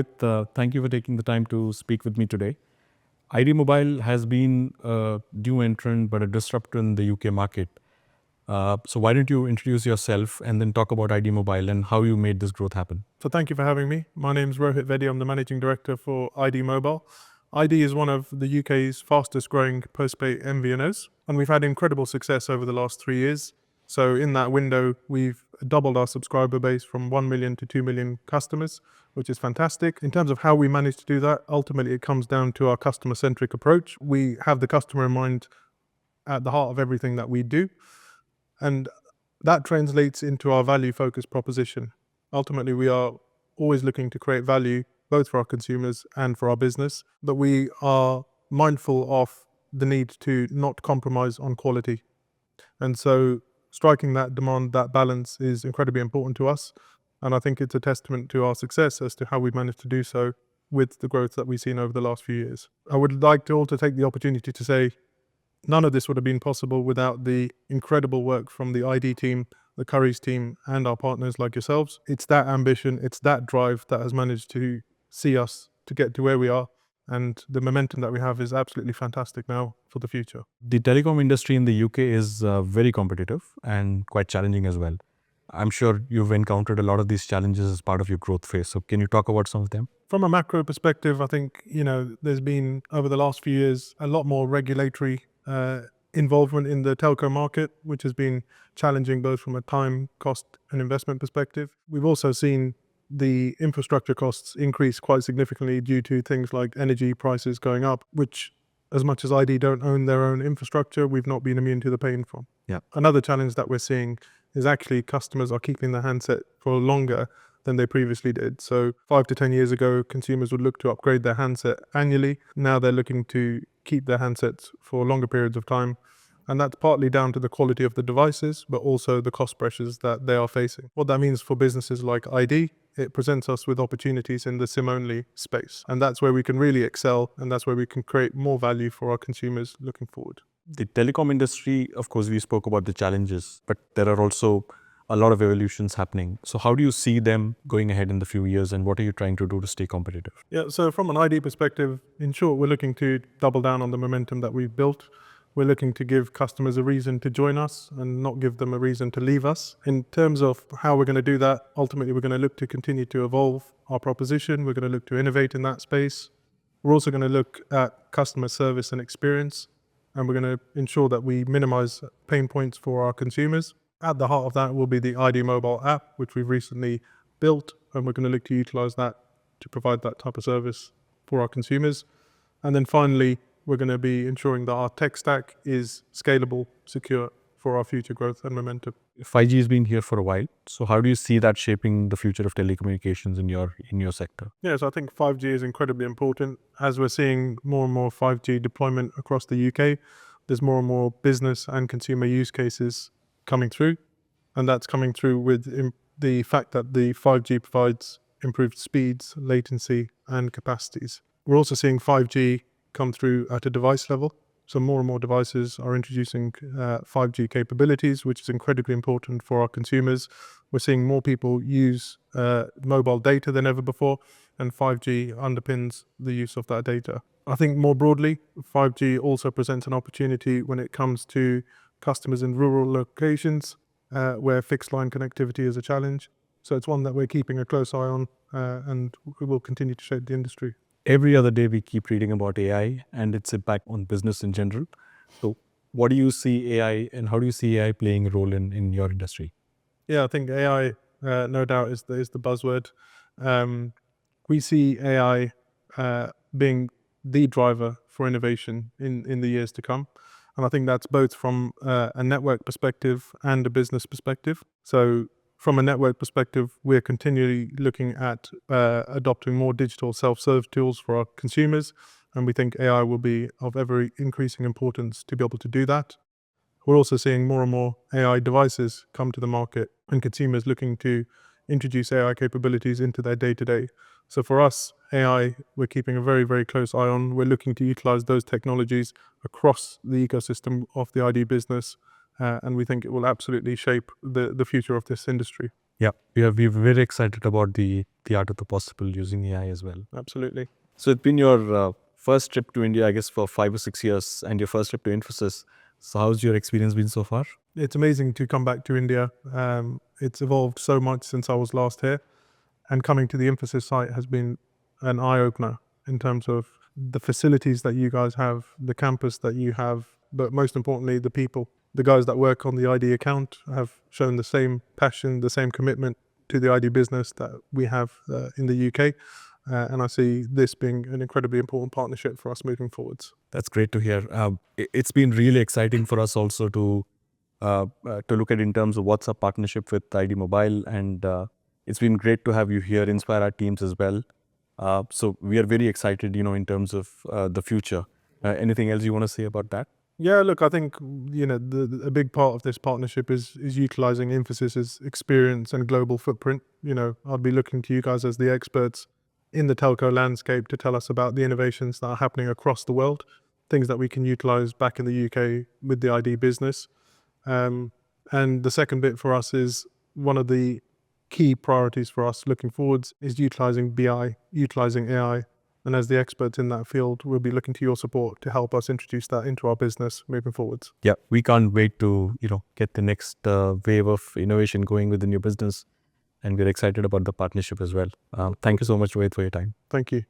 Rohit. Thank you for taking the time to speak with me today. ID Mobile has been a new entrant but a disruptor in the UK market. So why don't you introduce yourself and then talk about ID Mobile and how you made this growth happen? So thank you for having me. My name is Rohit Vedi. I'm the Managing Director for ID Mobile. ID is one of the UK's fastest growing postpaid MVNOs, and we've had incredible success over the last 3 years. So in that window, we've doubled our subscriber base from 1 million to 2 million customers, which is fantastic. In terms of how we managed to do that, ultimately it comes down to our customer-centric approach. We have the customer in mind at the heart of everything that we do, and that translates into our value-focused proposition. Ultimately, we are always looking to create value both for our consumers and for our business, but we are mindful of the need to not compromise on quality. And so striking that demand, that balance is incredibly important to us. And I think it's a testament to our success as to how we've managed to do so with the growth that we've seen over the last few years. I would like to also take the opportunity to say none of this would have been possible without the incredible work from the ID team, the Currys team, and our partners like yourselves. It's that ambition, it's that drive that has managed to see us to get to where we are. And the momentum that we have is absolutely fantastic now for the future. The telecom industry in the UK is very competitive and quite challenging as well. I'm sure you've encountered a lot of these challenges as part of your growth phase. So can you talk about some of them? From a macro perspective, I think, there's been over the last few years a lot more regulatory involvement in the telco market, which has been challenging both from a time, cost and investment perspective. We've also seen the infrastructure costs increase quite significantly due to things like energy prices going up, which as much as ID don't own their own infrastructure, we've not been immune to the pain from. Yeah. Another challenge that we're seeing is actually customers are keeping their handset for longer than they previously did. So 5 to 10 years ago, consumers would look to upgrade their handset annually. Now they're looking to keep their handsets for longer periods of time. And that's partly down to the quality of the devices, but also the cost pressures that they are facing. What that means for businesses like ID, it presents us with opportunities in the SIM-only space. And that's where we can really excel, and that's where we can create more value for our consumers looking forward. The telecom industry, of course, we spoke about the challenges, but there are also a lot of evolutions happening. So how do you see them going ahead in the few years, and what are you trying to do to stay competitive? Yeah, so from an ID perspective, in short, we're looking to double down on the momentum that we've built. We're looking to give customers a reason to join us and not give them a reason to leave us. In terms of how we're going to do that, ultimately we're going to look to continue to evolve our proposition. We're going to look to innovate in that space. We're also going to look at customer service and experience, and we're going to ensure that we minimize pain points for our consumers. At the heart of that will be the ID mobile app, which we've recently built, and we're going to look to utilize that to provide that type of service for our consumers. And then finally, we're going to be ensuring that our tech stack is scalable, secure for our future growth and momentum. 5G has been here for a while. So how do you see that shaping the future of telecommunications in your sector? Yes, I think 5G is incredibly important. As we're seeing more and more 5G deployment across the UK, there's more and more business and consumer use cases coming through. And that's coming through with the fact that the 5G provides improved speeds, latency, and capacities. We're also seeing 5G come through at a device level. So more and more devices are introducing 5G capabilities, which is incredibly important for our consumers. We're seeing more people use mobile data than ever before, and 5G underpins the use of that data. I think more broadly, 5G also presents an opportunity when it comes to customers in rural locations where fixed line connectivity is a challenge. So it's one that we're keeping a close eye on, and we will continue to shape the industry. Every other day we keep reading about AI and its impact on business in general. So what do you see AI and how do you see AI playing a role in your industry? Yeah, I think AI, no doubt, is the buzzword. We see AI being the driver for innovation in the years to come. And I think that's both from a network perspective and a business perspective. So from a network perspective, we're continually looking at adopting more digital self-serve tools for our consumers. And we think AI will be of ever increasing importance to be able to do that. We're also seeing more and more AI devices come to the market and consumers looking to introduce AI capabilities into their day-to-day. So for us, AI, we're keeping a very, very close eye on. We're looking to utilize those technologies across the ecosystem of the ID business. And we think it will absolutely shape the future of this industry. Yeah, we're very excited about the art of the possible using AI as well. Absolutely. So it's been your first trip to India, I guess, for 5 or 6 years, and your first trip to Infosys. So how's your experience been so far? It's amazing to come back to India. It's evolved so much since I was last here, and coming to the Infosys site has been an eye opener in terms of the facilities that you guys have, the campus that you have, but most importantly, the people. The guys that work on the ID account have shown the same passion, the same commitment to the ID business that we have in the UK. And I see this being an incredibly important partnership for us moving forwards. That's great to hear. It's been really exciting for us also to look at in terms of what's our partnership with ID Mobile, and it's been great to have you here, inspire our teams as well. So we are very excited, in terms of the future. Anything else you want to say about that? Yeah, look, I think a big part of this partnership is utilizing Infosys's experience and global footprint. I'll be looking to you guys as the experts in the telco landscape to tell us about the innovations that are happening across the world, things that we can utilize back in the UK with the ID business. And the second bit for us is one of the key priorities for us looking forwards is utilizing BI, utilizing AI. And as the experts in that field, we'll be looking to your support to help us introduce that into our business moving forwards. Yeah, we can't wait to get the next wave of innovation going within your business, and we're excited about the partnership as well. Thank you so much, Rohit, for your time. Thank you.